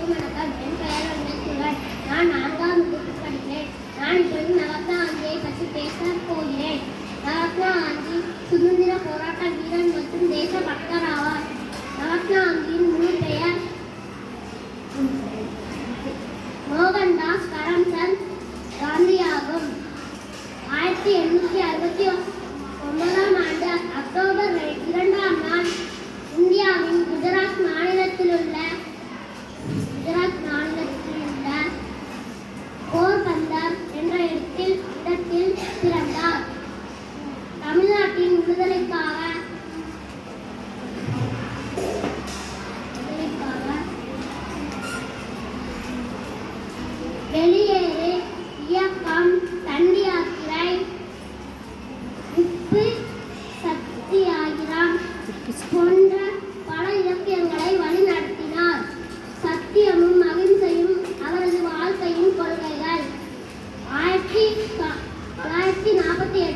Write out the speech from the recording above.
அனைவருக்கும் வணக்கம். என் பெயர் வெங்கடேஸ்வரன். நான் 4ஆம் வகுப்பு படிக்கிறேன். நான் இப்பொழுது மகாத்மா காந்தியை பற்றி பேசப் போகிறேன். மகாத்மா காந்தி சுதந்திர போராட்ட வீரர் மற்றும் தேச பக்தர் ஆவார். மகாத்மா காந்தியின் முழு பெயர் மோகன்தாஸ் கரம்சந்த் காந்தி ஆகும். 1869ஆம் ஆண்டு அக்டோபர் 2ஆம் நாள் இந்தியாவின் குஜராத் மாநிலத்தில் உள்ள போர்பந்தர் என்ற இடத்தில் பிறந்தார். தமிழ்நாட்டின் விடுதலைக்காக வெளியேறு இயக்கம், தண்டி யாத்திரை, உப்பு சத்தியாகிரம் போன்ற பல இலக்கியங்களை வழிநடத்தினார். சத்தியமும் அகிம்சையும் அவரது வாழ்க்கையின் கொள்கைகள். 1948